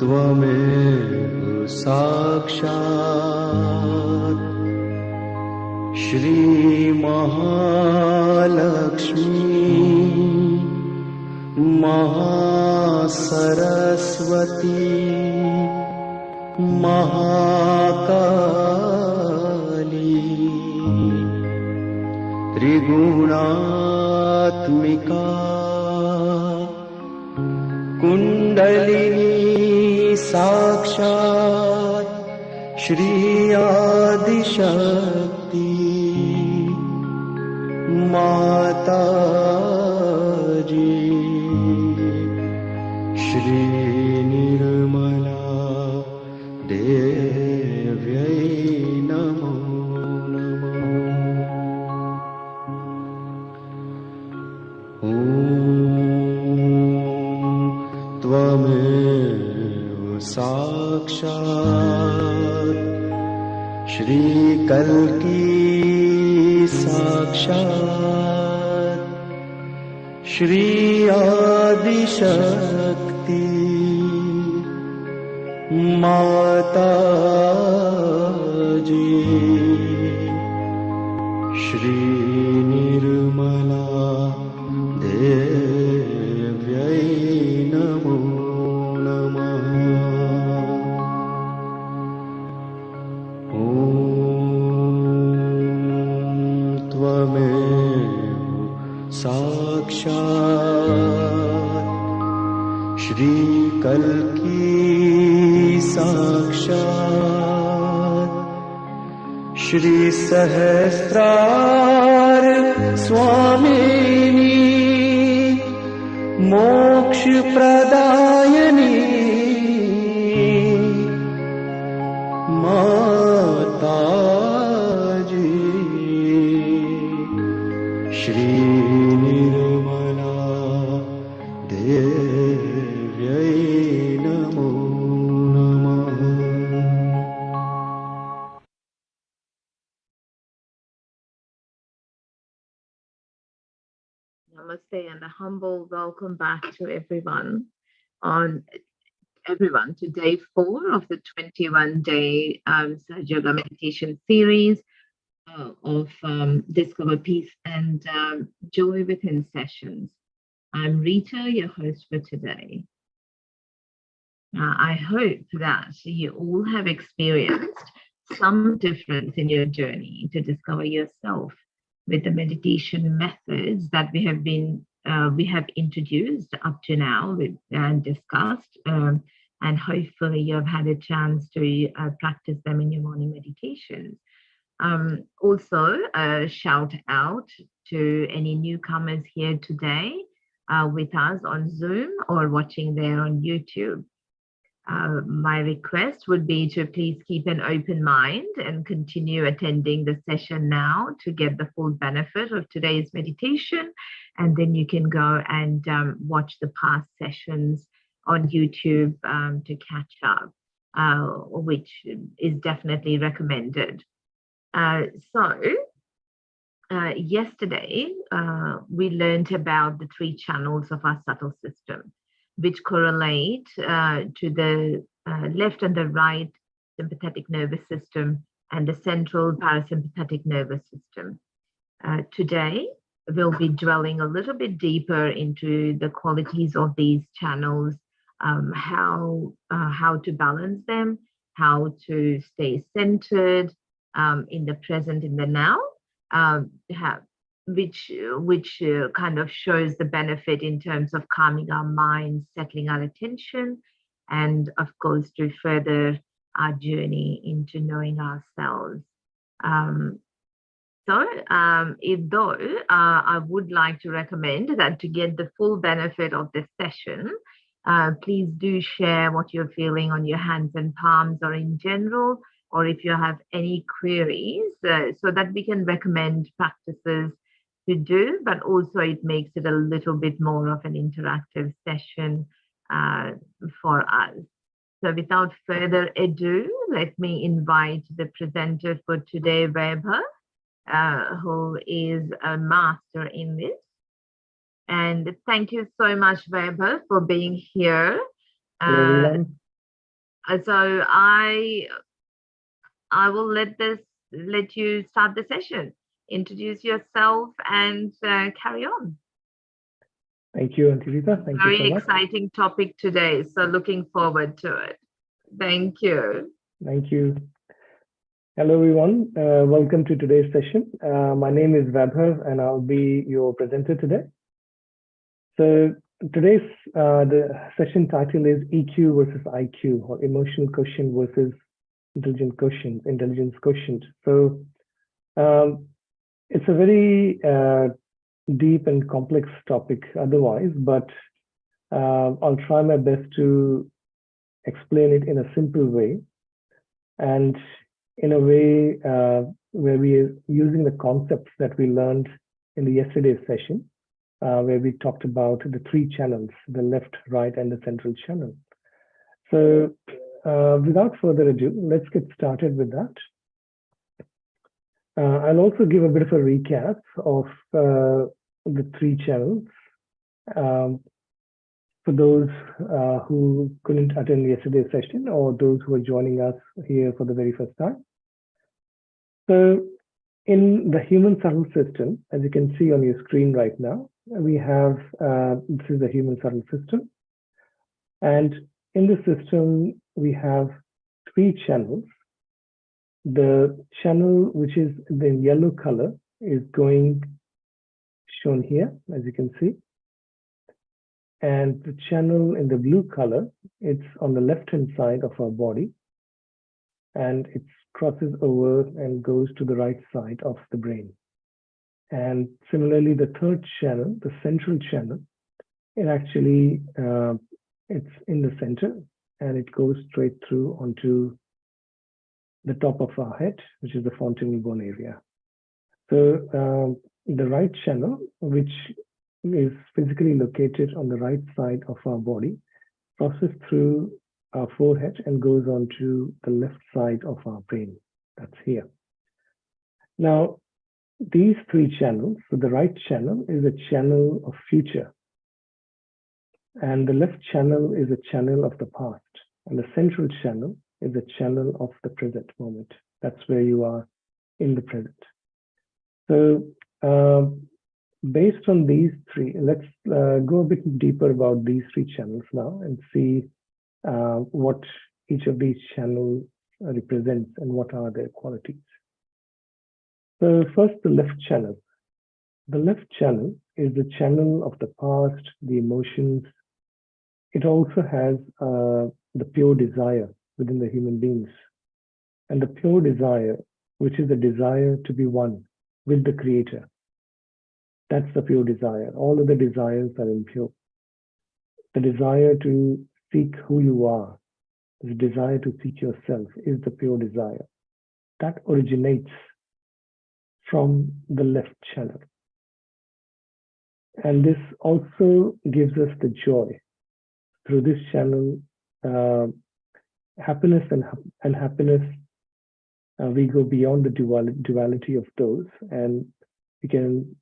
त्वमेव साक्षात् श्री महालक्ष्मी महासरस्वती महाकाली त्रिगुणात्मिका कुण्डलिनी साक्षात् श्री आदिशक्ति माताजी श्री निर्मला देव्यै नमो नमः। ॐ त्वमेव साक्षात् श्री कल्की साक्षात् श्री आदिशक्ति माताजी श्री निर्मला देव्यै नमो नमः। ॐ त्वमेव साक्षात् श्री कल्की साक्षात् श्री सहस्रार स्वामिनी मोक्ष प्रदायिनी माताजी श्री निर्मला देव्यै नमो नमः। Namaste and a humble welcome back to everyone to day 4 of the 21-day Sahaja Yoga meditation series of Discover Peace and Joy Within sessions. I'm Rita, your host for today. I hope that you all have experienced some difference in your journey to discover yourself with the meditation methods that we have introduced up to now and discussed and hopefully you've had a chance to practice them in your morning meditations. Also, shout out to any newcomers here today with us on Zoom or watching there on YouTube. My request would be to please keep an open mind and continue attending the session now to get the full benefit of today's meditation. And then you can go and watch the past sessions on YouTube to catch up, which is definitely recommended. Yesterday, we learned about the 3 channels of our subtle system, which correlate to the left and the right sympathetic nervous system and the central parasympathetic nervous system. Today, we'll be dwelling a little bit deeper into the qualities of these channels, how to balance them, how to stay centered in the present, in the now, which kind of shows the benefit in terms of calming our minds, settling our attention, and of course to further our journey into knowing ourselves. I would like to recommend that to get the full benefit of this session, please do share what you're feeling on your hands and palms or in general, or if you have any queries, so that we can recommend practices to do, but also it makes it a little bit more of an interactive session for us. So without further ado, let me invite the presenter for today, Weber, who is a master in this. And thank you so much, Weber, for being here. So I will let you start the session. Introduce yourself and carry on. Thank you, Auntie Rita. Thank you so much. Very exciting topic today, so looking forward to it. Thank you. Thank you. Hello, everyone. Welcome to today's session. My name is Vaibhav, and I'll be your presenter today. So today's the session title is EQ versus IQ, or emotional quotient versus intelligence quotient. So it's a very deep and complex topic otherwise, but I'll try my best to explain it in a simple way, and in a way where we are using the concepts that we learned in the yesterday's session, where we talked about the 3 channels, the left, right, and the central channel. So without further ado, let's get started with that. I'll also give a bit of a recap of the 3 channels for those who couldn't attend yesterday's session, or those who are joining us here for the very first time. So in the human subtle system, as you can see on your screen right now, we have, this is the human subtle system. And in the system, we have 3 channels. The channel which is the yellow color is shown here, as you can see. And the channel in the blue color, it's on the left-hand side of our body. And it crosses over and goes to the right side of the brain. And similarly, the 3rd channel, the central channel, it actually, it's in the center, and it goes straight through onto the top of our head, which is the fontanel bone area. So the right channel, which is physically located on the right side of our body, crosses through our forehead and goes on to the left side of our brain. That's here. Now, these 3 channels, so the right channel is a channel of future, and the left channel is a channel of the past, and the central channel is a channel of the present moment. That's where you are in the present. So based on these 3, let's go a bit deeper about these 3 channels now and see what each of these channels represents and what are their qualities. So first, the left channel. The left channel is the channel of the past, the emotions. It also has the pure desire within the human beings. And the pure desire, which is the desire to be one with the Creator, that's the pure desire. All other desires are impure. The desire to seek who you are, the desire to seek yourself is the pure desire. That originates from the left channel. And this also gives us the joy. Through this channel, happiness and happiness, we go beyond the duality of those, and we can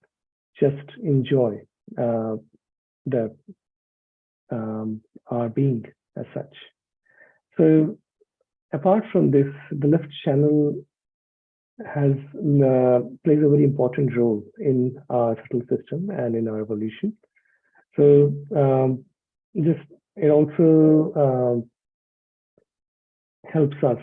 just enjoy our being as such. So apart from this, the left channel plays a very important role in our subtle system and in our evolution. So it also helps us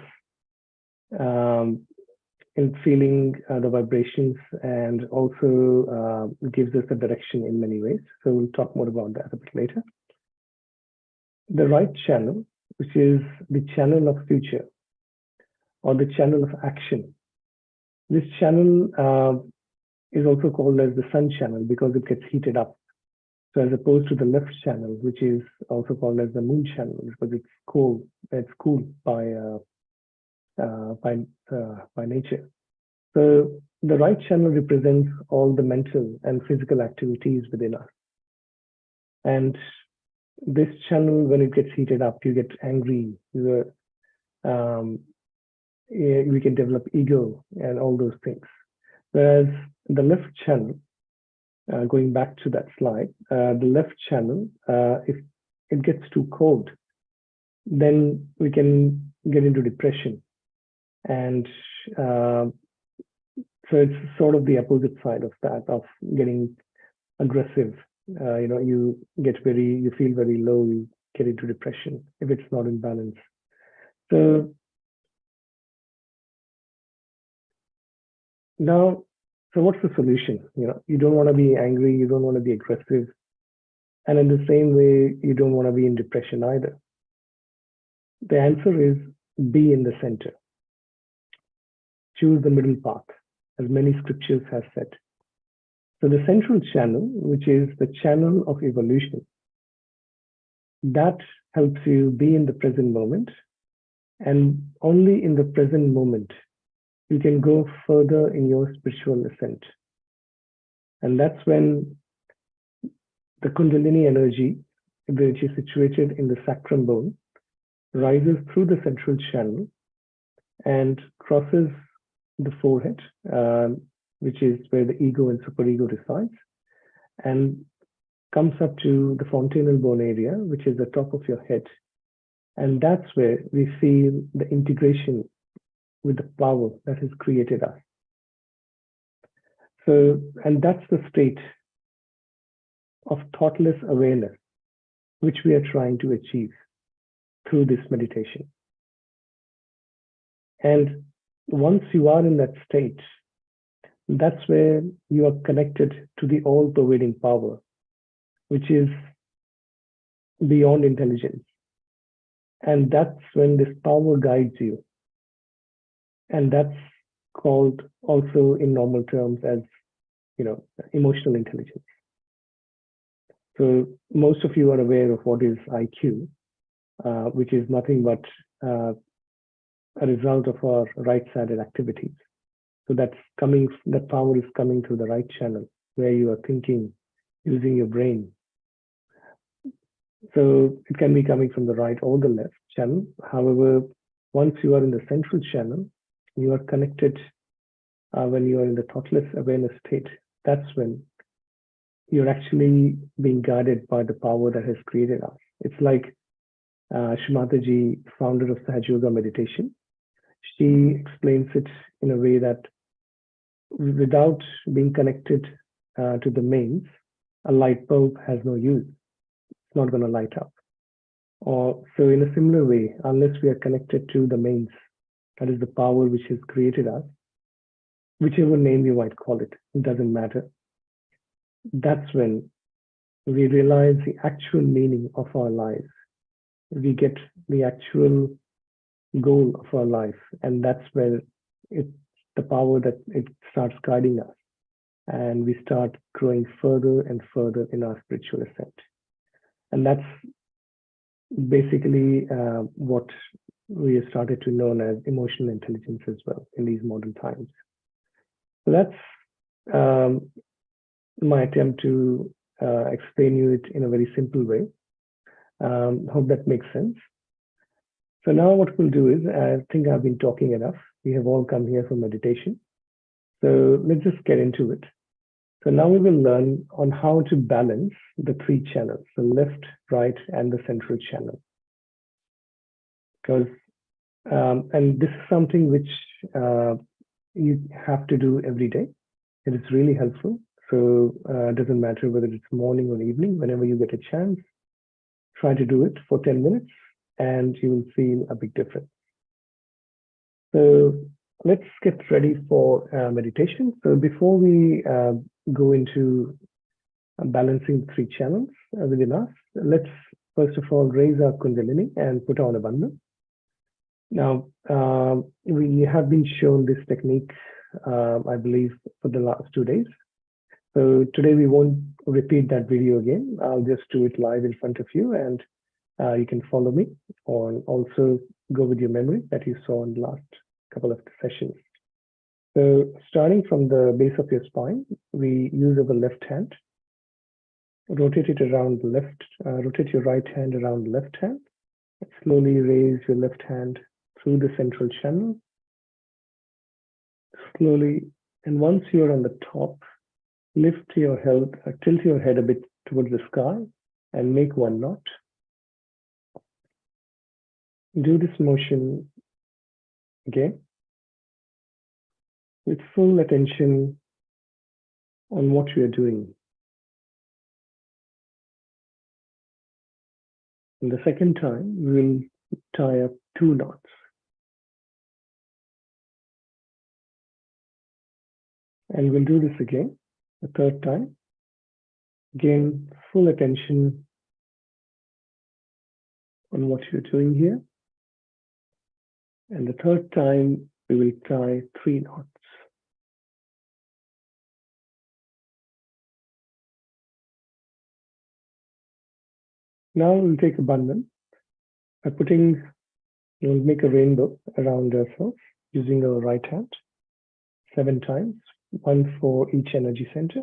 in feeling the vibrations, and also gives us a direction in many ways. So we'll talk more about that a bit later. The right channel, which is the channel of future or the channel of action. This channel is also called as the sun channel because it gets heated up. So as opposed to the left channel, which is also called as the moon channel because it's cool. It's cool by nature. So the right channel represents all the mental and physical activities within us. And this channel, when it gets heated up, you get angry, we can develop ego and all those things. Whereas the left channel, going back to that slide, the left channel, if it gets too cold, then we can get into depression. And so it's sort of the opposite side of that, of getting aggressive. You feel very low, you get into depression if it's not in balance. So now, so what's the solution? You don't want to be angry, you don't want to be aggressive. And in the same way, you don't want to be in depression either. The answer is be in the center. Choose the middle path, as many scriptures have said. So the central channel, which is the channel of evolution, that helps you be in the present moment. And only in the present moment, you can go further in your spiritual ascent. And that's when the Kundalini energy, which is situated in the sacrum bone, rises through the central channel and crosses the forehead, which is where the ego and superego resides, and comes up to the fontanel bone area, which is the top of your head. And that's where we feel the integration with the power that has created us. So, and that's the state of thoughtless awareness, which we are trying to achieve through this meditation. And once you are in that state, that's where you are connected to the all-pervading power, which is beyond intelligence. And that's when this power guides you. And that's called also in normal terms as, emotional intelligence. So most of you are aware of what is IQ, which is nothing but a result of our right-sided activities. So that power is coming through the right channel where you are thinking, using your brain. So it can be coming from the right or the left channel. However, once you are in the central channel, you are connected when you are in the thoughtless awareness state. That's when you're actually being guided by the power that has created us. It's like Shri Mataji, founder of Sahaja Yoga meditation. She explains it in a way that without being connected to the mains, a light bulb has no use. It's not going to light up. So in a similar way, unless we are connected to the mains, that is the power which has created us, whichever name you might call it, it doesn't matter. That's when we realize the actual meaning of our lives, we get the actual goal of our life. And that's where it's the power that it starts guiding us. And we start growing further and further in our spiritual ascent. And that's basically what we have started to know as emotional intelligence as well in these modern times. So that's my attempt to explain you it in a very simple way. Hope that makes sense. So now what we'll do is, I think I've been talking enough. We have all come here for meditation. So let's just get into it. So now we will learn on how to balance the three channels, the left, right, and the central channel. Because, and this is something which you have to do every day. It is really helpful. So it doesn't matter whether it's morning or evening, whenever you get a chance, try to do it for 10 minutes and you will feel a big difference. So let's get ready for meditation. So before we go into balancing the three channels within us, let's first of all raise our Kundalini and put on a bandhan. Now, we have been shown this technique, I believe, for the last 2 days. So today we won't repeat that video again. I'll just do it live in front of you and you can follow me, or also go with your memory that you saw in the last couple of sessions. So starting from the base of your spine, we use our left hand, rotate it around the left, rotate your right hand around the left hand, slowly raise your left hand through the central channel, slowly, and once you're on the top, lift your head, tilt your head a bit towards the sky and make one knot. Do this motion again with full attention on what we are doing. And the second time, we'll tie up 2 knots. And we'll do this again, the third time. Again, full attention on what you're doing here. And the third time, we will tie 3 knots. Now we'll take a bandhan by we'll make a rainbow around ourselves using our right hand 7 times, 1 for each energy center.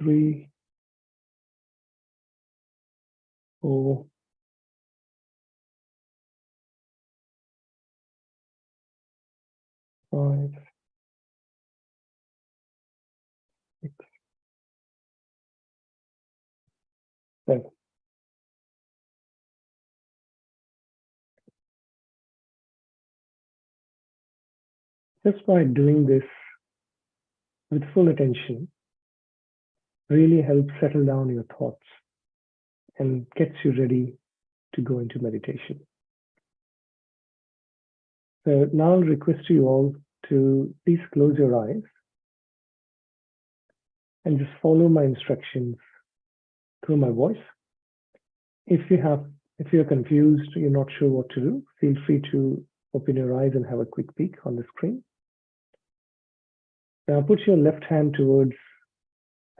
3, 4, 5, 6, 7. Just by doing this with full attention, really helps settle down your thoughts and gets you ready to go into meditation. So now I'll request you all to please close your eyes and just follow my instructions through my voice. If you're confused, you're not sure what to do, feel free to open your eyes and have a quick peek on the screen. Now put your left hand towards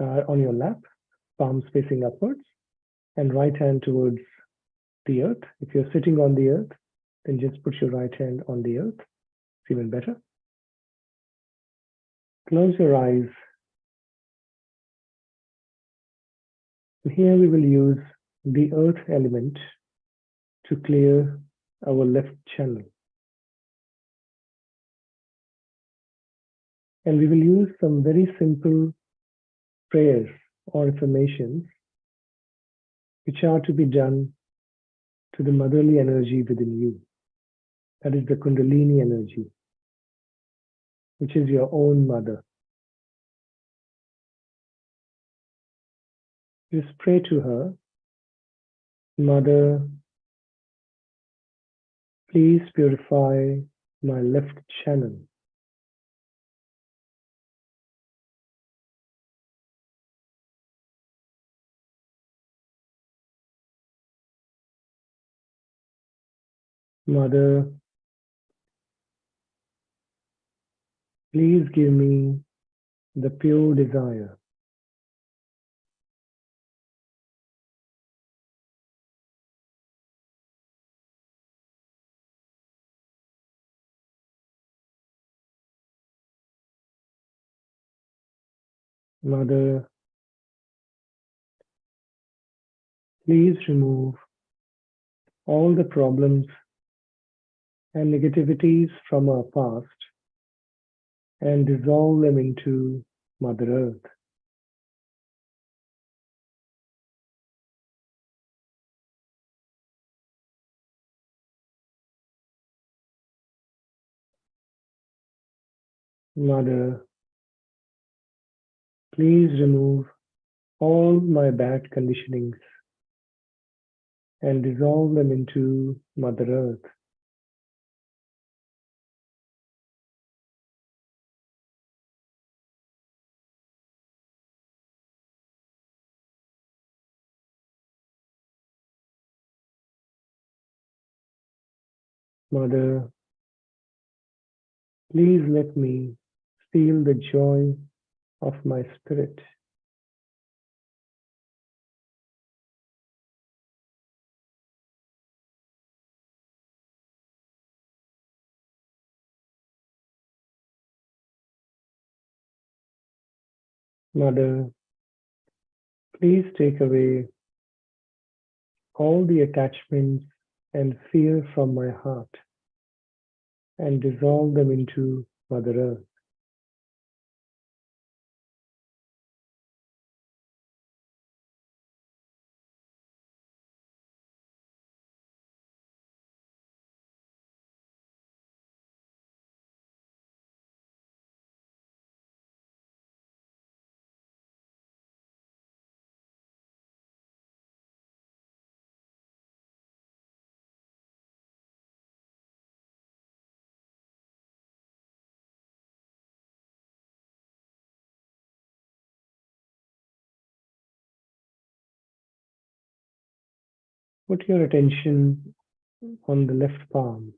on your lap, palms facing upwards, and right hand towards the earth. If you're sitting on the earth, then just put your right hand on the earth. It's even better. Close your eyes. And here we will use the earth element to clear our left channel. And we will use some very simple prayers or affirmations which are to be done to the motherly energy within you. That is the Kundalini energy, which is your own mother. Just pray to her, Mother, please purify my left channel. Mother, please give me the pure desire. Mother, please remove all the problems and negativities from our past and dissolve them into Mother Earth. Mother, please remove all my bad conditionings and dissolve them into Mother Earth. Mother, please let me feel the joy of my spirit. Mother, please take away all the attachments and fear from my heart and dissolve them into Mother Earth. Put your attention on the left palm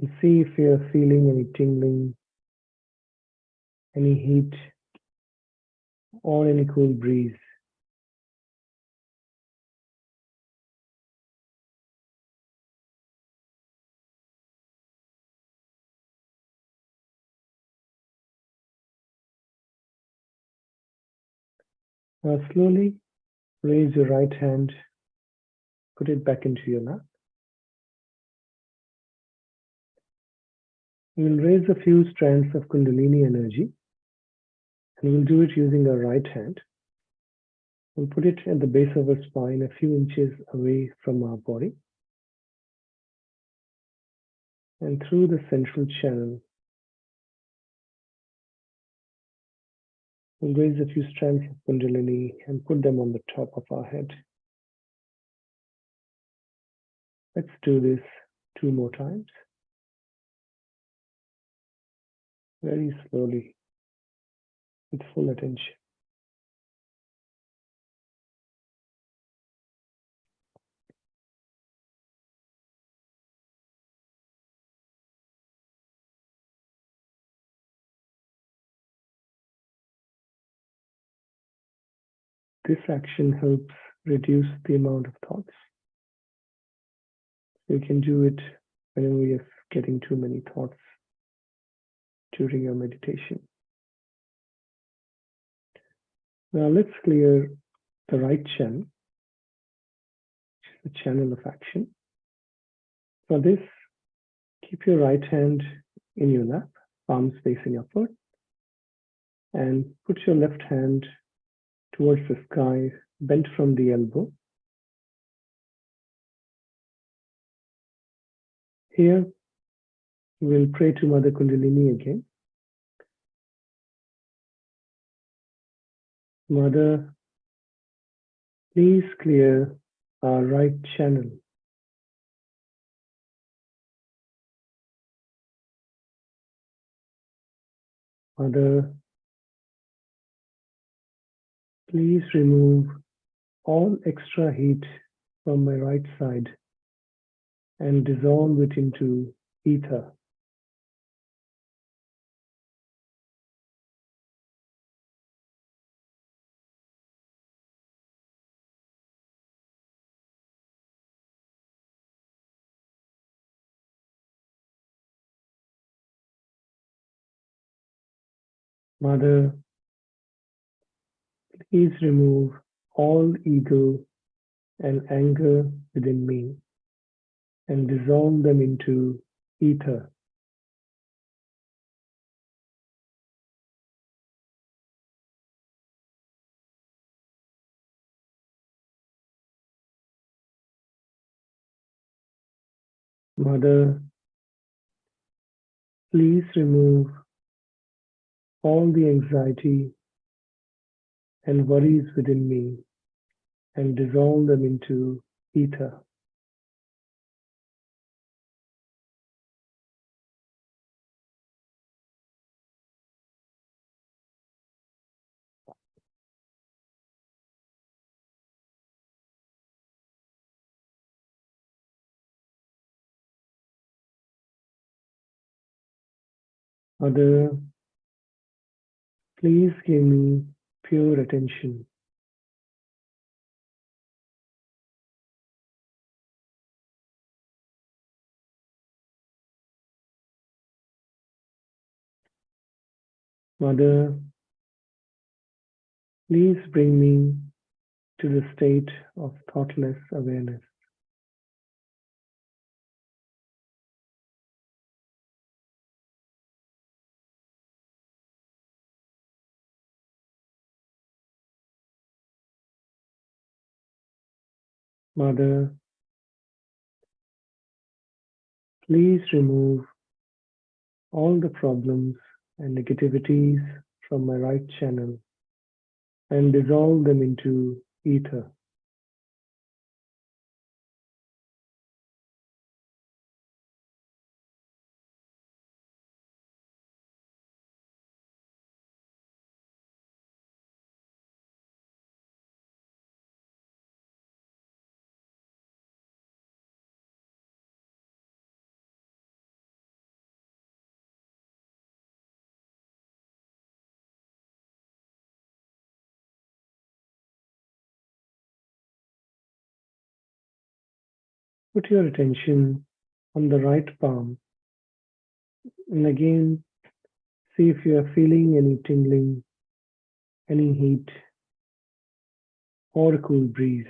and see if you are feeling any tingling, any heat, or any cool breeze. Now slowly raise your right hand, put it back into your lap. We will raise a few strands of Kundalini energy, and we'll do it using our right hand. We'll put it at the base of our spine, a few inches away from our body. And through the central channel, we'll raise a few strands of Kundalini and put them on the top of our head. Let's do this 2 more times. Very slowly, with full attention. This action helps reduce the amount of thoughts. You can do it whenever you're getting too many thoughts during your meditation. Now let's clear the right channel, the channel of action. For this, keep your right hand in your lap, palms facing upward, and put your left hand towards the sky, bent from the elbow. Here, we'll pray to Mother Kundalini again. Mother, please clear our right channel. Mother, please remove all extra heat from my right side and dissolve it into ether. Mother, please remove all ego and anger within me and dissolve them into ether. Mother, please remove all the anxiety and worries within me and dissolve them into ether. Mother, please give me pure attention. Mother, please bring me to the state of thoughtless awareness. Mother, please remove all the problems and negativities from my right channel and dissolve them into ether. Put your attention on the right palm and again see if you are feeling any tingling, any heat, or a cool breeze.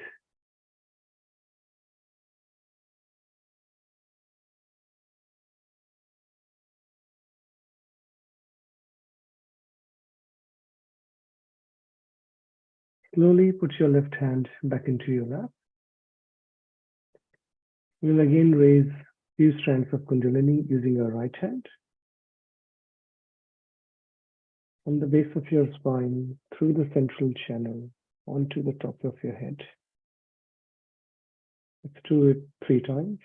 Slowly put your left hand back into your lap. We'll again raise few strands of Kundalini using your right hand. From the base of your spine, through the central channel, onto the top of your head. Let's do it 3 times.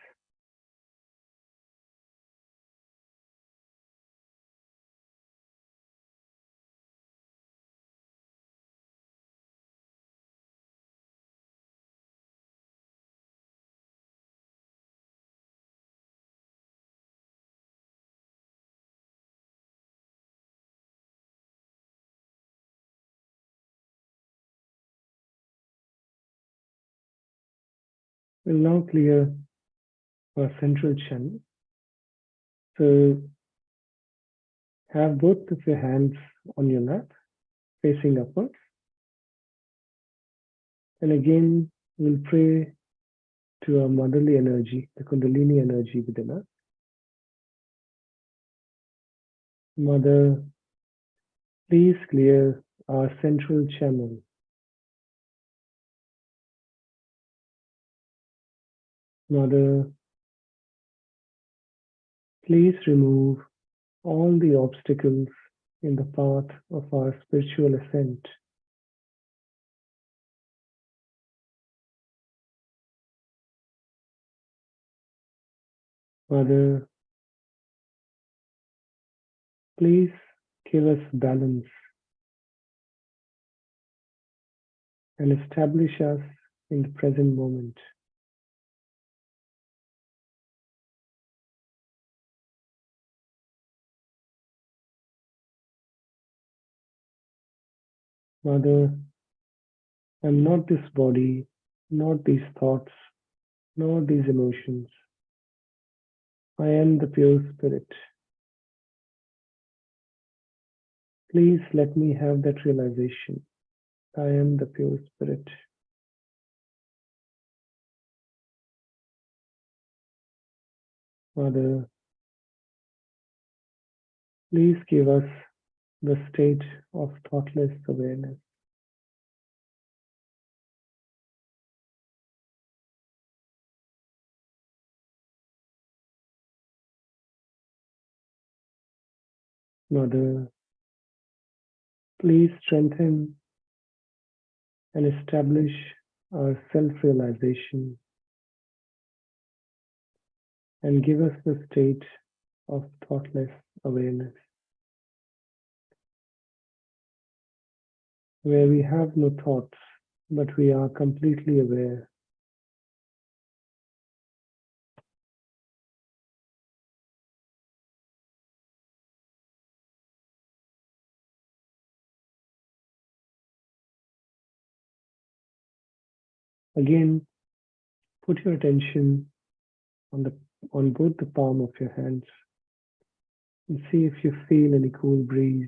We'll now clear our central channel. So have both of your hands on your lap, facing upwards. And again, we'll pray to our motherly energy, the Kundalini energy within us. Mother, please clear our central channel. Mother, please remove all the obstacles in the path of our spiritual ascent. Mother, please give us balance and establish us in the present moment. Mother, I'm not this body, not these thoughts, nor these emotions. I am the pure spirit. Please let me have that realization. I am the pure spirit. Mother, please give us the state of thoughtless awareness. Mother, please strengthen and establish our self-realization and give us the state of thoughtless awareness, where we have no thoughts, but we are completely aware. Again, put your attention on both the palm of your hands and see if you feel any cool breeze.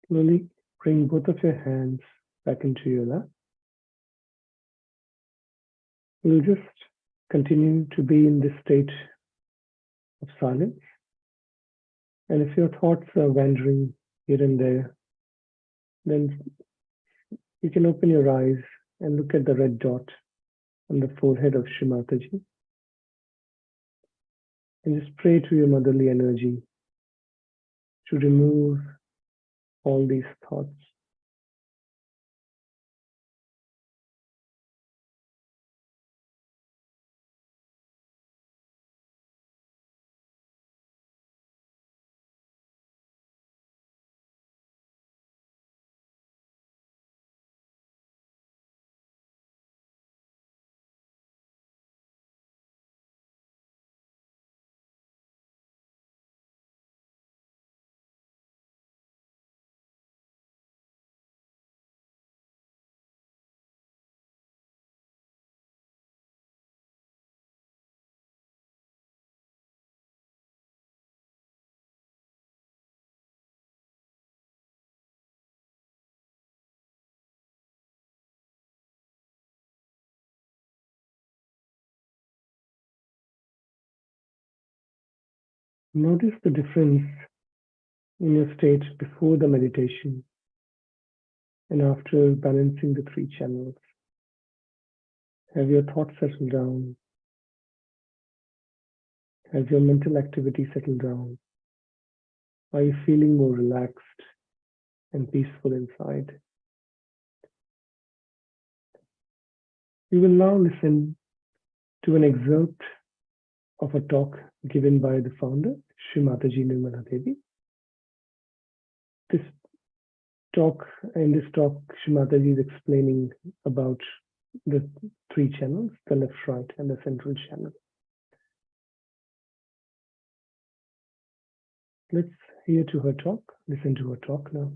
Slowly bring both of your hands back into your lap. We'll just continue to be in this state of silence. And if your thoughts are wandering here and there, then you can open your eyes and look at the red dot on the forehead of Shri Mataji and just pray to your motherly energy to remove all these thoughts. Notice the difference in your state before the meditation and after balancing the three channels. Have your thoughts settled down? Has your mental activity settled down? Are you feeling more relaxed and peaceful inside? We will now listen to an excerpt of a talk given by the founder, Shri Mataji Nirmala Devi. In this talk, Shri Mataji is explaining about the three channels, the left, right, and the central channel. Let's hear to her talk, listen to her talk now.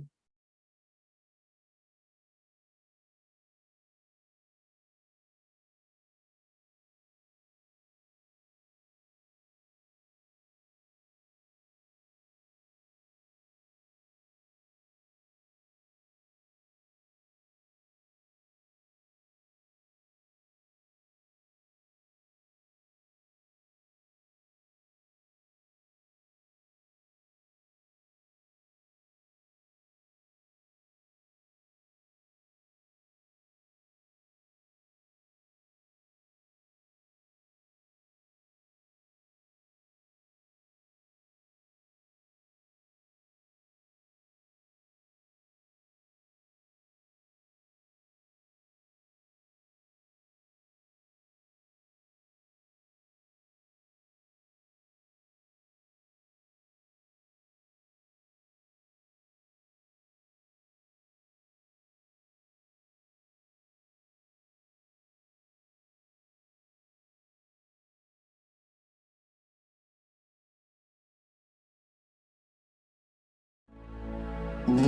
You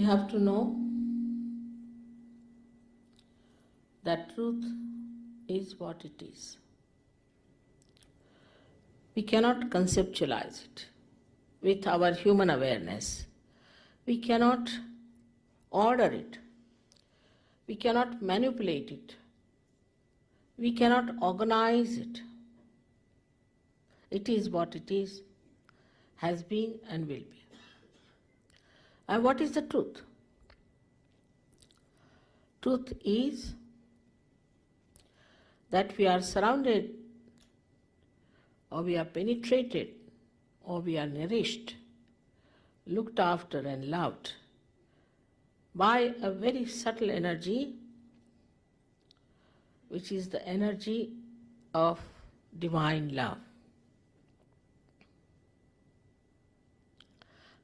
have to know that truth is what it is. We cannot conceptualize it with our human awareness. We cannot order it. We cannot manipulate it. We cannot organize it. It is what it is, has been and will be. And what is the truth? Truth is that we are surrounded, or we are penetrated, or we are nourished, looked after and loved by a very subtle energy, which is the energy of divine love.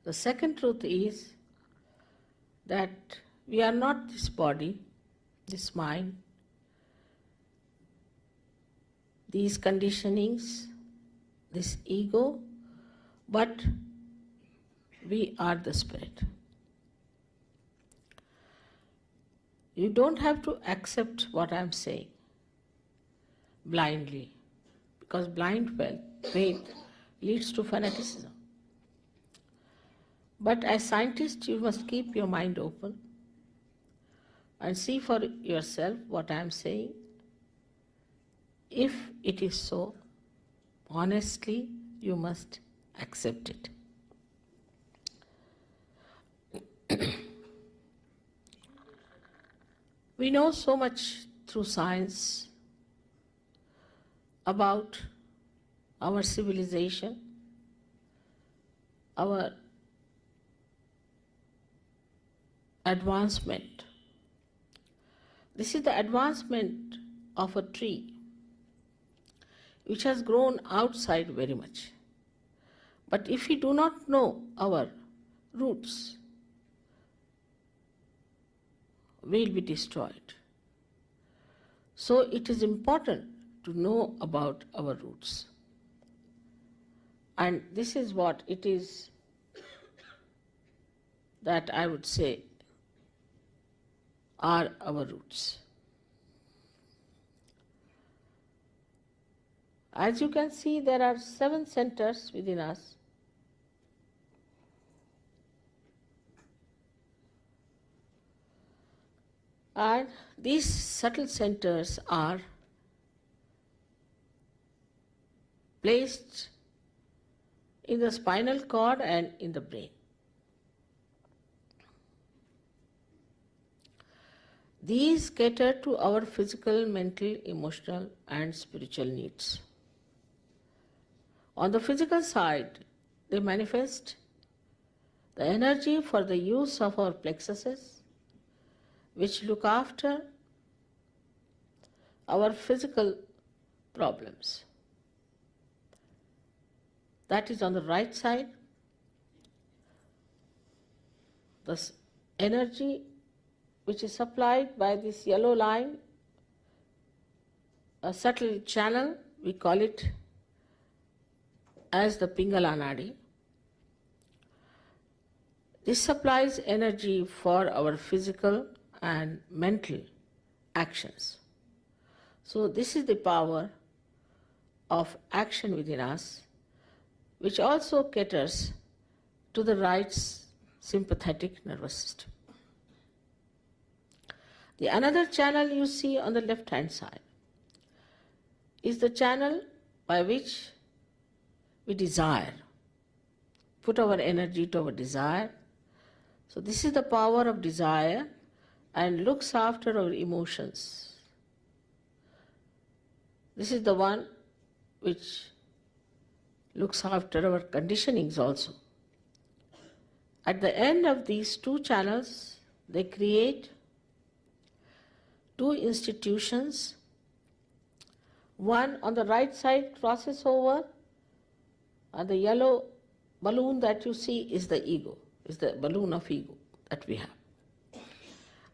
The second truth is that we are not this body, this mind, these conditionings, this ego, but we are the spirit. You don't have to accept what I am saying blindly, because blind faith leads to fanaticism. But as scientists, you must keep your mind open and see for yourself what I am saying. If it is so, honestly, you must accept it. We know so much through science about our civilization, our advancement. This is the advancement of a tree which has grown outside very much. But if we do not know our roots, we will be destroyed. So it is important to know about our roots. And this is what it is that I would say are our roots. As you can see, there are 7 centers within us. And these subtle centers are placed in the spinal cord and in the brain. These cater to our physical, mental, emotional, and spiritual needs. On the physical side, they manifest the energy for the use of our plexuses, which look after our physical problems. That is on the right side. The energy which is supplied by this yellow line, a subtle channel, we call it as the Pingala Nadi. This supplies energy for our physical and mental actions. So this is the power of action within us, which also caters to the right sympathetic nervous system. The another channel you see on the left hand side is the channel by which we desire, put our energy to our desire. So this is the power of desire and looks after our emotions. This is the one which looks after our conditionings also. At the end of these 2 channels, they create 2 institutions. One on the right side crosses over And the yellow balloon that you see is the ego, is the balloon of ego that we have.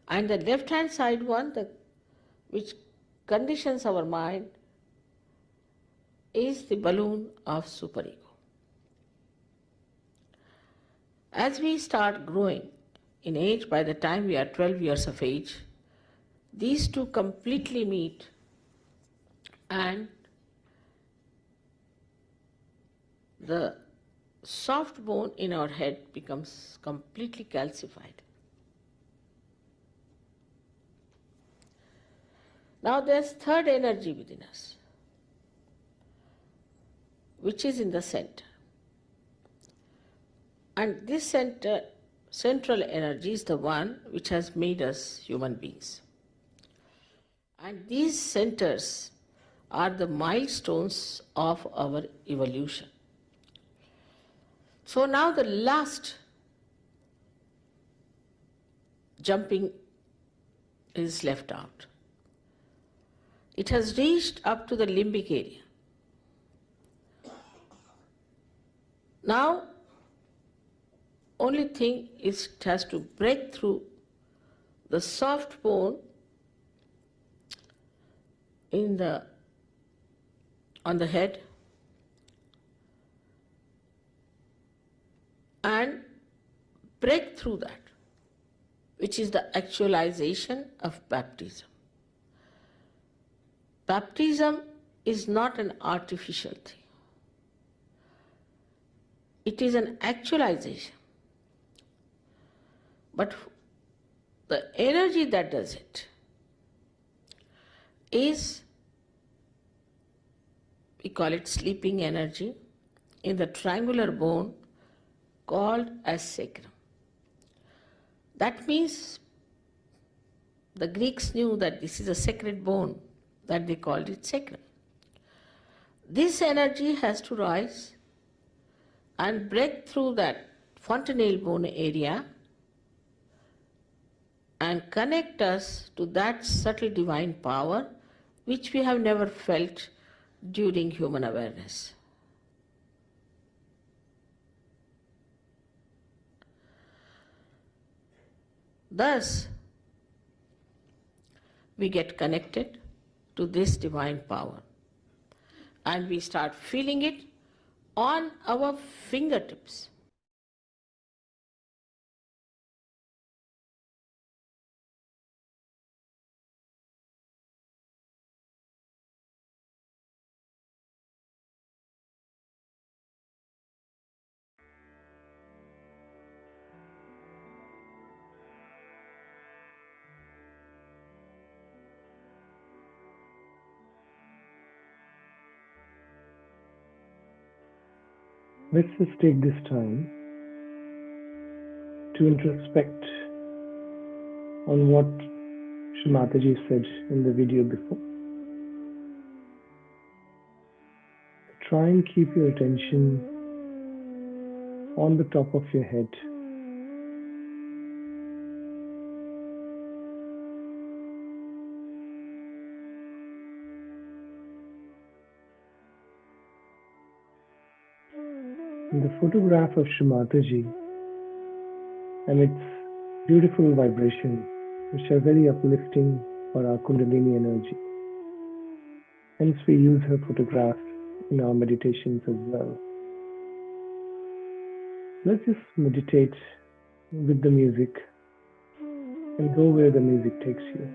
And the left-hand side one, which conditions our mind, is the balloon of superego. As we start growing in age, by the time we are 12 years of age, these two completely meet, and the soft bone in our head becomes completely calcified. Now there's third energy within us, which is in the center. And this central energy is the one which has made us human beings. And these centers are the milestones of our evolution. So now the last jumping is left out. It has reached up to the limbic area. Now, only thing is it has to break through the soft bone on the head and break through that, which is the actualization of baptism. Baptism is not an artificial thing. It is an actualization. But the energy that does it is, we call it sleeping energy, in the triangular bone called as sacrum. That means the Greeks knew that this is a sacred bone, that they called it sacrum. This energy has to rise and break through that fontanelle bone area and connect us to that subtle divine power which we have never felt during human awareness. Thus, we get connected to this divine power and we start feeling it on our fingertips. Let's just take this time to introspect on what Shri Mataji said in the video before. Try and keep your attention on the top of your head. The photograph of Shri Mataji and its beautiful vibrations, which are very uplifting for our Kundalini energy. Hence, we use her photograph in our meditations as well. Let's just meditate with the music and go where the music takes you.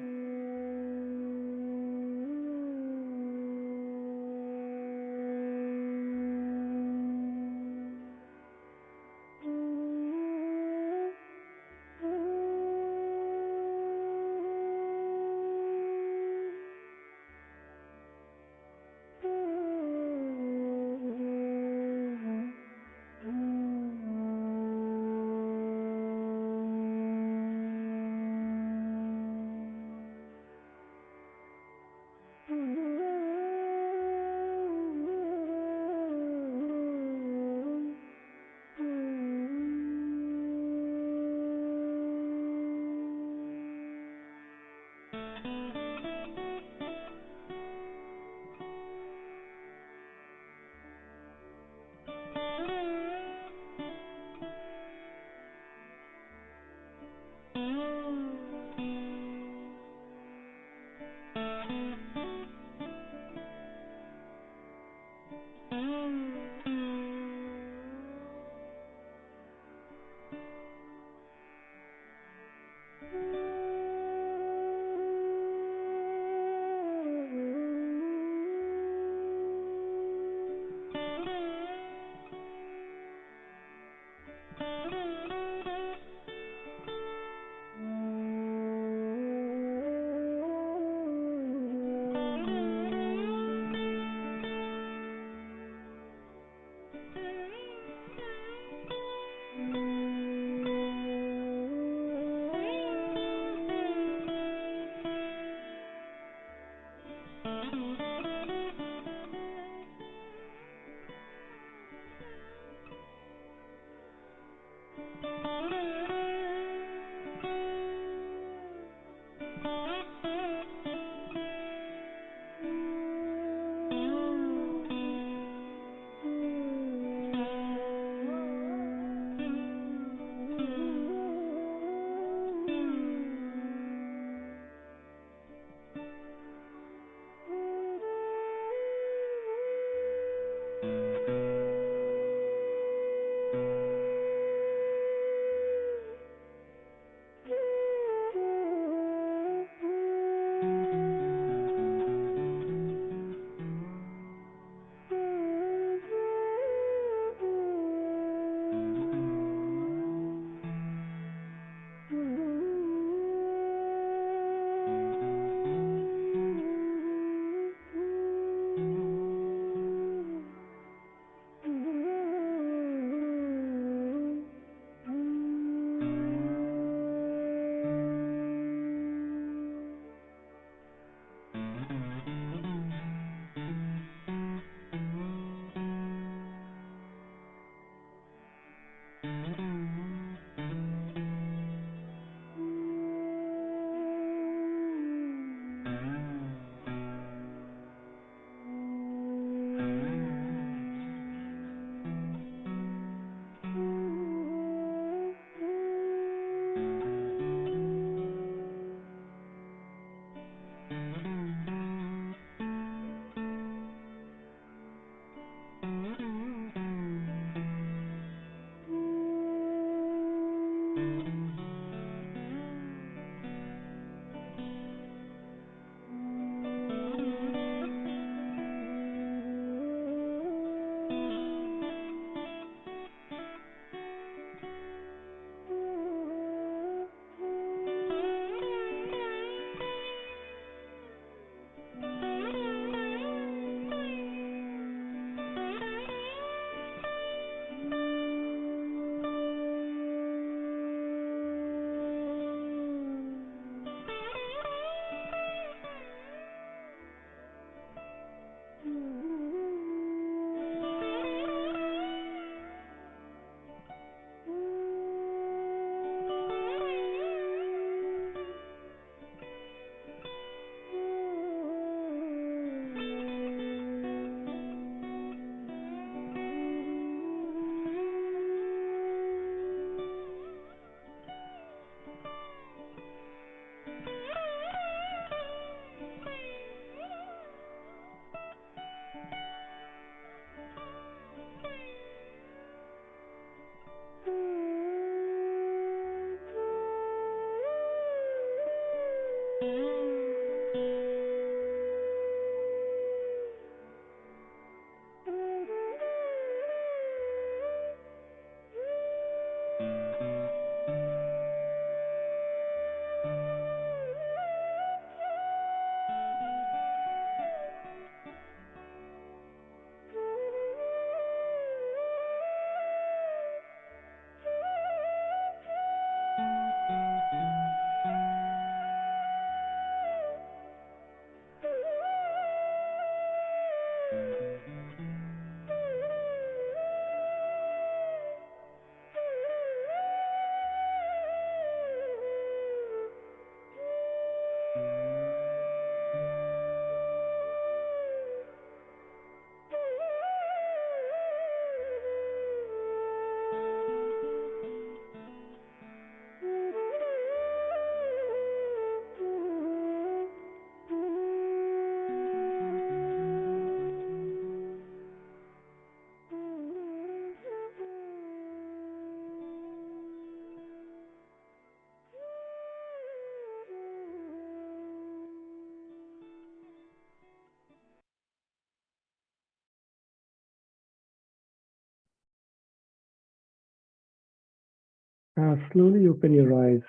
Slowly open your eyes.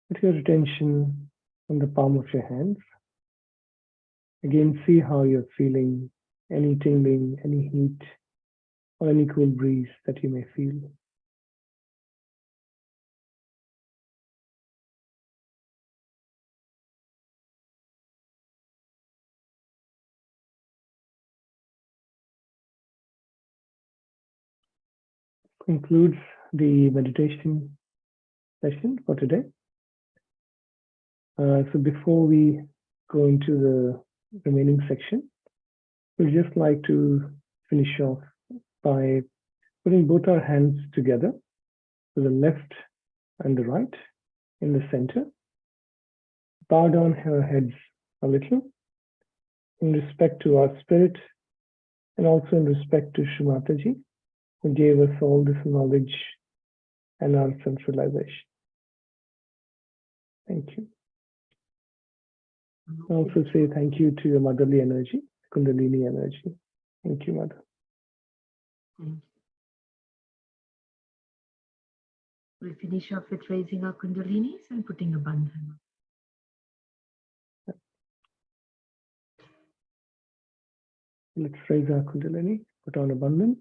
Put your attention on the palm of your hands. Again, see how you're feeling any tingling, any heat, or any cool breeze that you may feel. Concludes the meditation session for today. So before we go into the remaining section, we'd just like to finish off by putting both our hands together, to the left and the right in the center. Bow down our heads a little in respect to our spirit and also in respect to Shri Mataji, who gave us all this knowledge and our self-realization. Thank you. I also say thank you to your motherly energy, Kundalini energy. Thank you, Mother. Thank you. We'll finish off with raising our Kundalinis and putting a bandhana. Let's raise our Kundalini, put on a bandhan.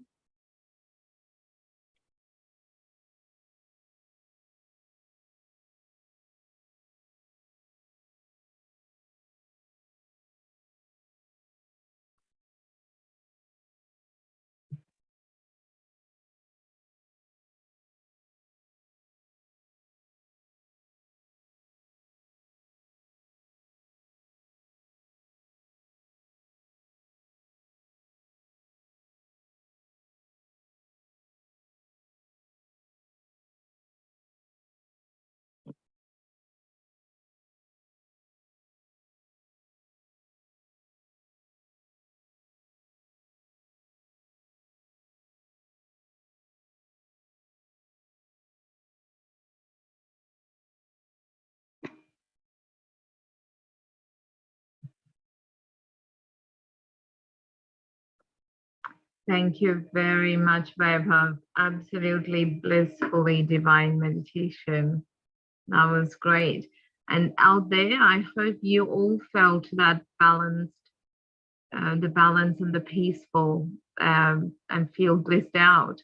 Thank you very much, Vaibhav. Absolutely blissfully divine meditation. That was great. And out there, I hope you all felt that balanced, the balance and the peaceful, and feel blissed out.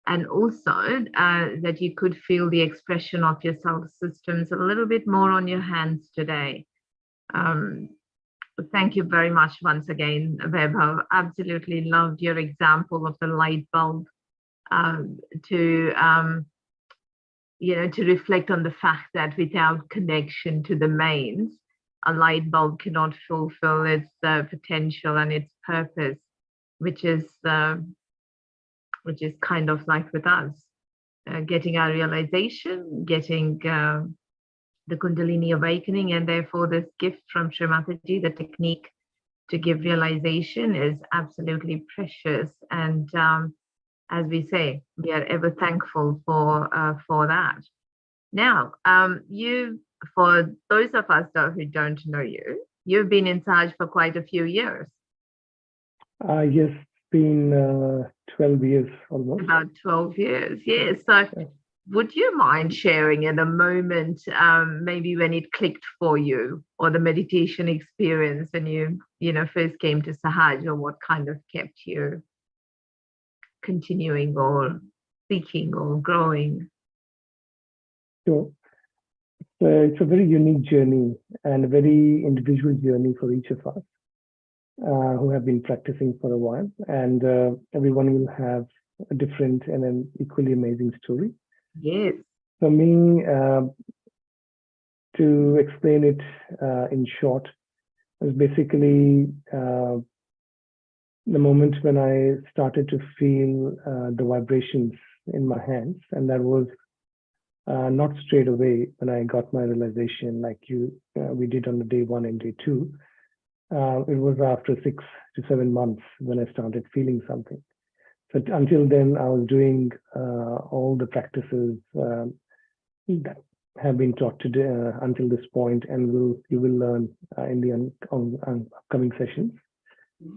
And also that you could feel the expression of your self systems a little bit more on your hands today. Thank you very much once again, Vaibhav. Absolutely loved your example of the light bulb to reflect on the fact that without connection to the mains, a light bulb cannot fulfill its potential and its purpose, which is kind of like with us, getting our realization, getting the Kundalini awakening, and therefore this gift from Shri Mataji, the technique to give realization, is absolutely precious. And as we say, we are ever thankful for that. Now, for those of us though who don't know you, you've been in Sahaj for quite a few years. Yes, been 12 years almost. About 12 years, yes. So would you mind sharing in a moment, maybe when it clicked for you, or the meditation experience when you first came to Sahaj, or what kind of kept you continuing or seeking or growing? Sure. So it's a very unique journey and a very individual journey for each of us who have been practicing for a while. And everyone will have a different and an equally amazing story. Yes. For me, to explain it in short, was basically the moment when I started to feel the vibrations in my hands, and that was not straight away when I got my realization like we did on the day 1 and day 2. It was after 6 to 7 months when I started feeling something. So until then, I was doing all the practices that have been taught today until this point, and you will learn in the upcoming sessions.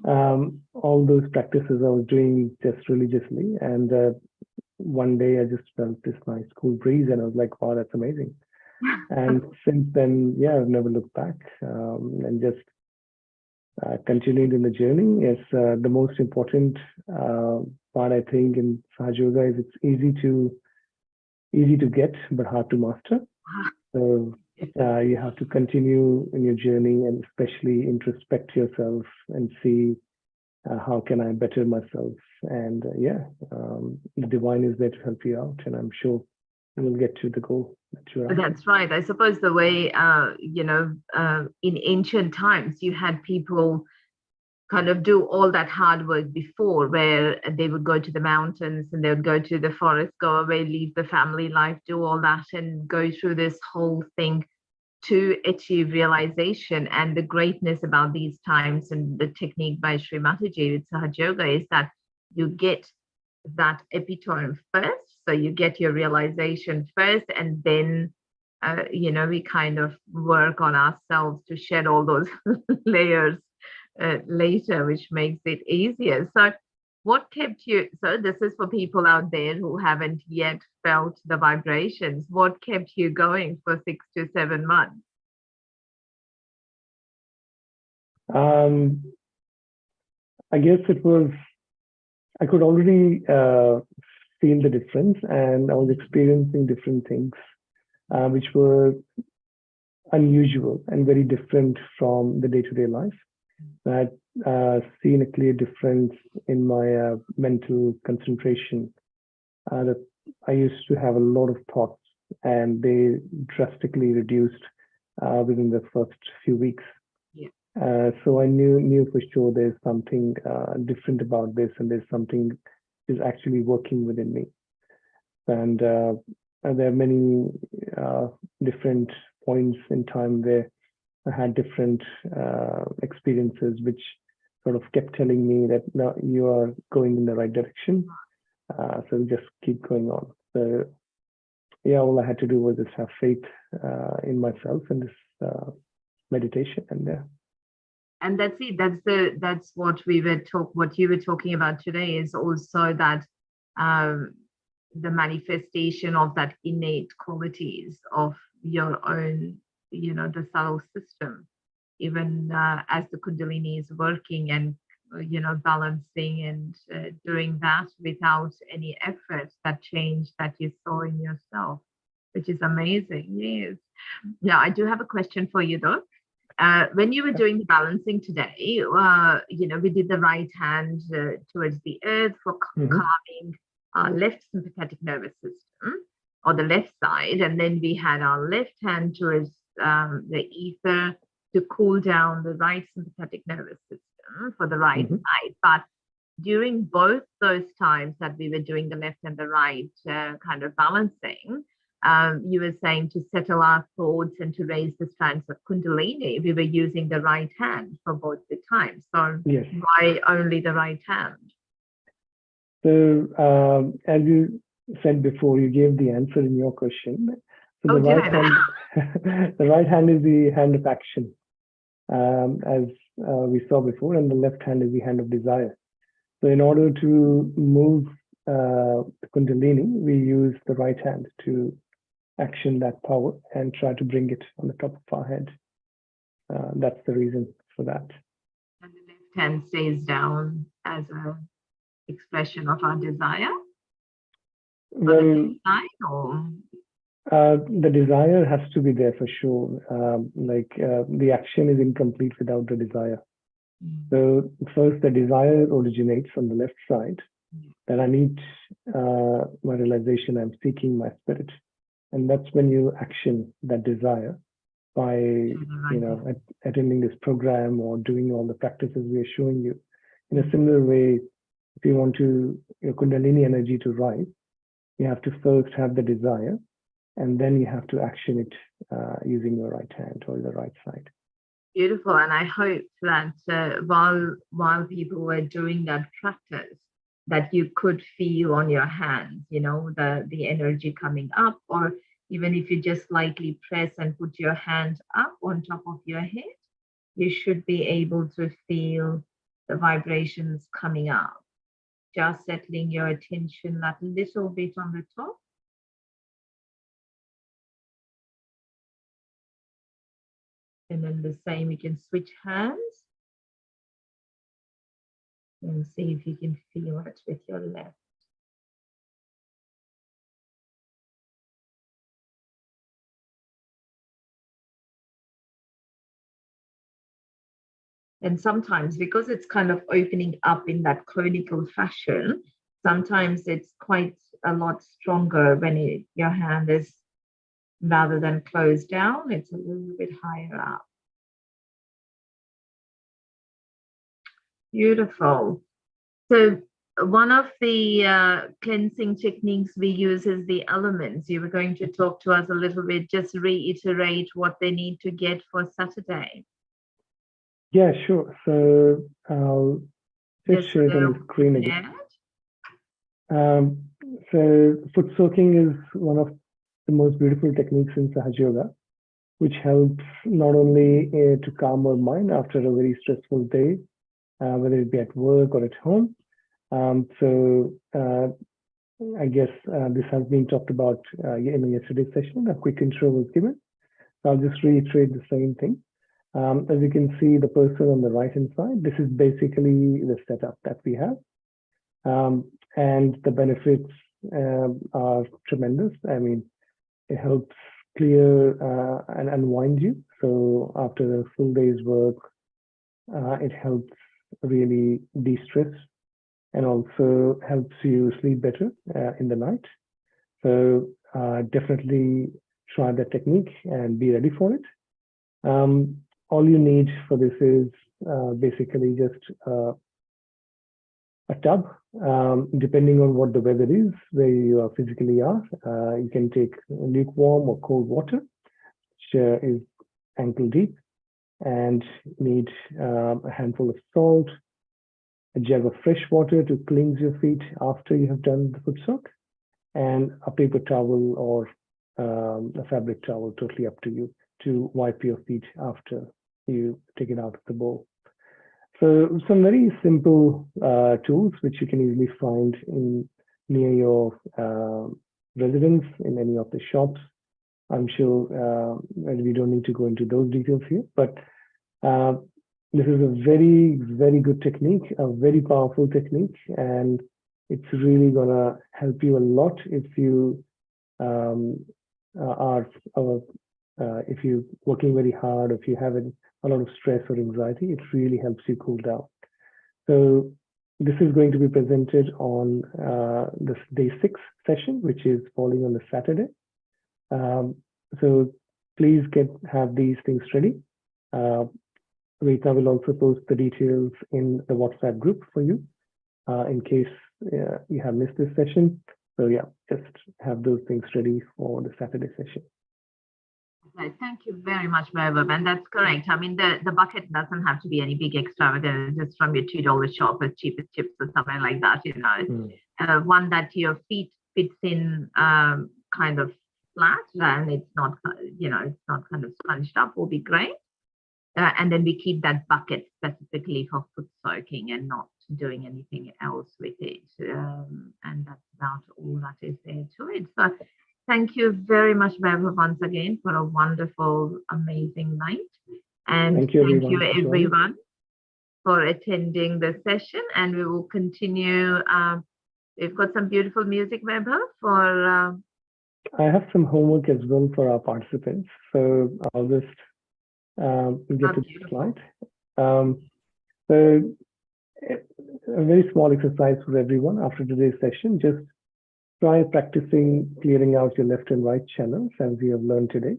All those practices I was doing just religiously, and one day I just felt this nice cool breeze, and I was like, wow, that's amazing. And since then, yeah, I've never looked back, and just continued in the journey. Yes, the most important part, I think, in Sahaja Yoga is it's easy to get, but hard to master. So you have to continue in your journey and especially introspect yourself and see how can I better myself. And the divine is there to help you out. And I'm sure you will get to the goal that you're after. That's right. I suppose the way, in ancient times, you had people kind of do all that hard work before, where they would go to the mountains and they would go to the forest, go away, leave the family life, do all that and go through this whole thing to achieve realization. And the greatness about these times and the technique by Shri Mataji with Sahaja Yoga is that you get that epitome first. So you get your realization first, and then we kind of work on ourselves to shed all those layers later, which makes it easier. So what kept you, so this is for people out there who haven't yet felt the vibrations, what kept you going for 6 to 7 months? I guess it was, I could already feel the difference, and I was experiencing different things which were unusual and very different from the day-to-day life. I had seen a clear difference in my mental concentration. That I used to have a lot of thoughts, and they drastically reduced within the first few weeks. So I knew for sure there's something different about this, and there's something is actually working within me. And there are many different points in time where I had different experiences which sort of kept telling me that now you are going in the right direction. So just keep going on. So all I had to do was just have faith in myself and this meditation, and that's it. That's what what you were talking about today is also that the manifestation of that innate qualities of your own, the subtle system, even as the Kundalini is working and balancing and doing that without any effort, that change that you saw in yourself, which is amazing. Yes. Yeah, I do have a question for you though. When you were doing the balancing today, we did the right hand towards the earth for calming our left sympathetic nervous system, or the left side, and then we had our left hand towards the ether to cool down the right sympathetic nervous system for the right side. But during both those times that we were doing the left and the right kind of balancing, you were saying to settle our thoughts and to raise the strands of Kundalini, we were using the right hand for both the times. So why only the right hand? So as you said before, you gave the answer in your question. So the right hand is the hand of action, as we saw before, and the left hand is the hand of desire. So in order to move the Kundalini, we use the right hand to action that power and try to bring it on the top of our head. That's the reason for that. And the left hand stays down as a expression of our desire? Well, the desire has to be there for sure. The action is incomplete without the desire. So first, the desire originates on the left side, that I need my realization, I'm seeking my spirit. And that's when you action that desire by, attending this program or doing all the practices we are showing you. In a similar way, if you want your Kundalini energy to rise, you have to first have the desire, and then you have to action it using your right hand or the right side. Beautiful. And I hope that while people were doing that practice, that you could feel on your hands, the energy coming up, or even if you just lightly press and put your hand up on top of your head, you should be able to feel the vibrations coming up. Just settling your attention that little bit on the top. And then the same, you can switch hands And see if you can feel it with your left. And sometimes, because it's kind of opening up in that conical fashion, sometimes it's quite a lot stronger when your hand is, rather than closed down, it's a little bit higher up. Beautiful. So one of the cleansing techniques we use is the elements. You were going to talk to us a little bit, just reiterate what they need to get for Saturday. Yeah, sure. So I'll just share it on the screen again. So foot soaking is one of the most beautiful techniques in Sahaja Yoga, which helps not only to calm our mind after a very stressful day, whether it be at work or at home. I guess this has been talked about in yesterday's session. A quick intro was given. So I'll just reiterate the same thing. As you can see, the person on the right-hand side, this is basically the setup that we have. And the benefits are tremendous. I mean, it helps clear and unwind you. So after a full day's work, it helps really de-stress and also helps you sleep better in the night. So definitely try that technique and be ready for it. All you need for this is basically just a tub, depending on what the weather is, where you physically are. You can take lukewarm or cold water, which is ankle deep, and need a handful of salt, a jug of fresh water to cleanse your feet after you have done the foot soak, and a paper towel or a fabric towel, totally up to you, to wipe your feet after you take it out of the bowl. So some very simple tools which you can easily find near your residence, in any of the shops. I'm sure we don't need to go into those details here, but this is a very, very good technique, a very powerful technique, and it's really gonna help you a lot if you if you're working very hard, if you have a lot of stress or anxiety, it really helps you cool down. So this is going to be presented on this day 6 session, which is falling on the Saturday. So please have these things ready. Rita will also post the details in the WhatsApp group for you in case you have missed this session. So yeah, just have those things ready for the Saturday session. Okay, thank you very much, Vaibhav, and that's correct. I mean, the bucket doesn't have to be any big extravagant, just from your $2 shop as cheap as chips or something like that, you know. One that your feet fits in kind of flat, and it's not, you know, it's not kind of scrunched up, will be great. And then we keep that bucket specifically for foot soaking and not doing anything else with it. And that's about all that is there to it. So thank you very much, Vaibhav, once again, for a wonderful, amazing night. And thank you everyone for attending the session. And we will continue. We've got some beautiful music, Vaibhav, for... I have some homework as well for our participants. So I'll just get to the slide. So a very small exercise for everyone after today's session. Just try practicing clearing out your left and right channels as we have learned today,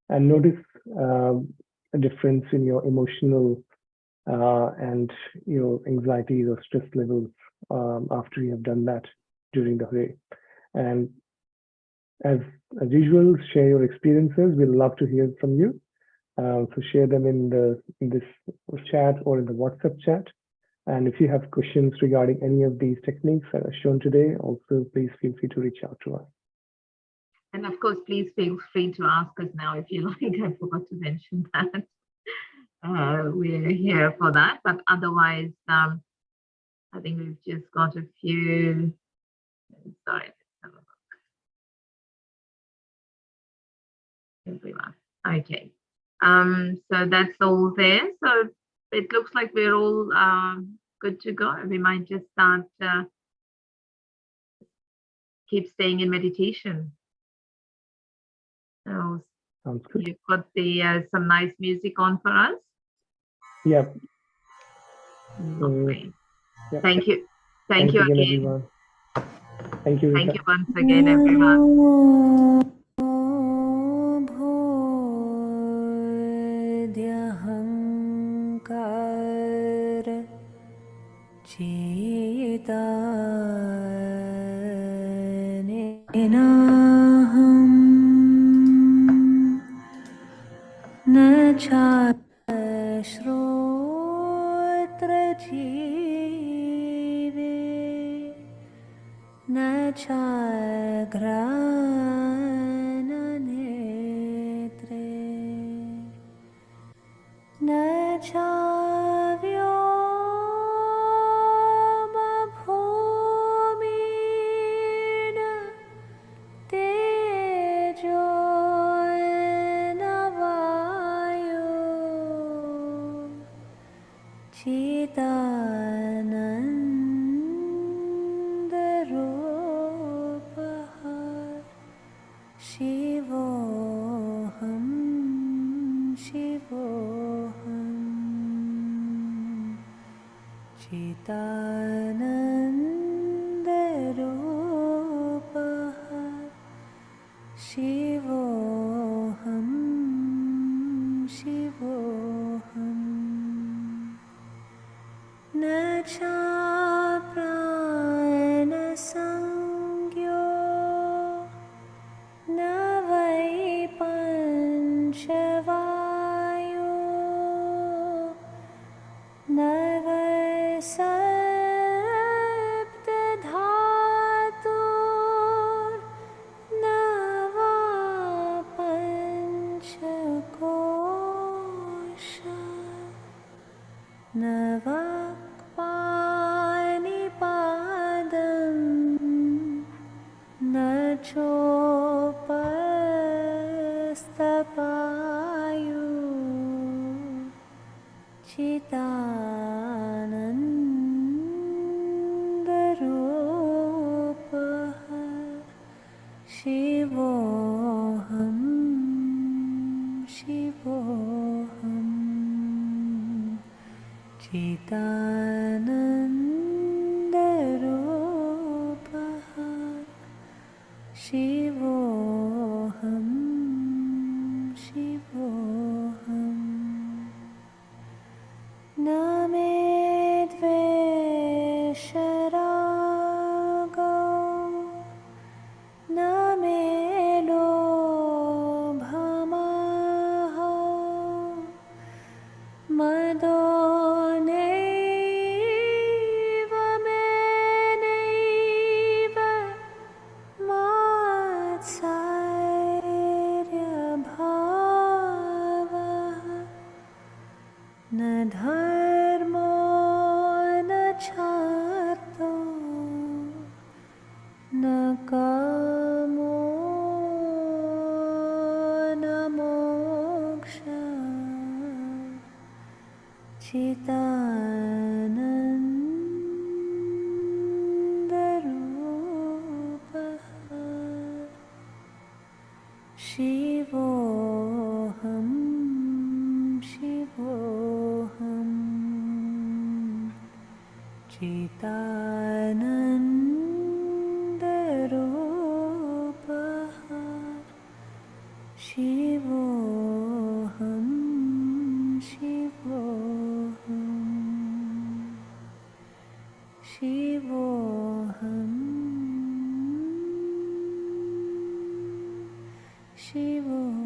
and notice a difference in your emotional and your anxieties or stress levels after you have done that during the day. And as usual, share your experiences. We'd love to hear from you. So share them in this chat or in the WhatsApp chat. And if you have questions regarding any of these techniques that are shown today, also please feel free to reach out to us. And of course, please feel free to ask us now if you like. I forgot to mention that. We're here for that. But otherwise, I think we've just got a few. Sorry. Everyone. Okay. So that's all there. So it looks like we're all good to go. We might just start, keep staying in meditation. So Sounds good. you've got the some nice music on for us. Yeah. Lovely. Yeah. Thank you. Thank Thanks you again, again. everyone. Thank you, Thank Rita. you once again, everyone. भूद्यहङ्कार चेतानेनाहं न चाश्रोत्रजीवे न चाघ्राणनेत्रे न चाव्योमभूमिन तेजो न वायो चिदानन्दरूपः शिवोऽहं शिवोऽहम् चिदानन्दरूपः शिवोऽहं शिवोऽहम् न चाप्राणसंज्ञो न वै पञ्चवायो न वै सप्तधातुर्न वा पञ्चकोशा न वाक्पाणिपादं न चोपस्थपायु चिदानन्दरूपः शिवोऽहं शिवोऽहम् चिदानन्दरूपः शिवोऽहं शिवोऽहम् न मे द्वेषरागो न मे लोभमोहो मदो नैव मे नैव मात्सर्यभावः न धर्मो न चार्थो न कामो न मोक्षः चिदानन्दरूपः शिवोऽहं शिवोऽहम् चिदानन्दरूपः शिवोऽहं शिवोऽहम् शिवोऽहं शिवोऽहम्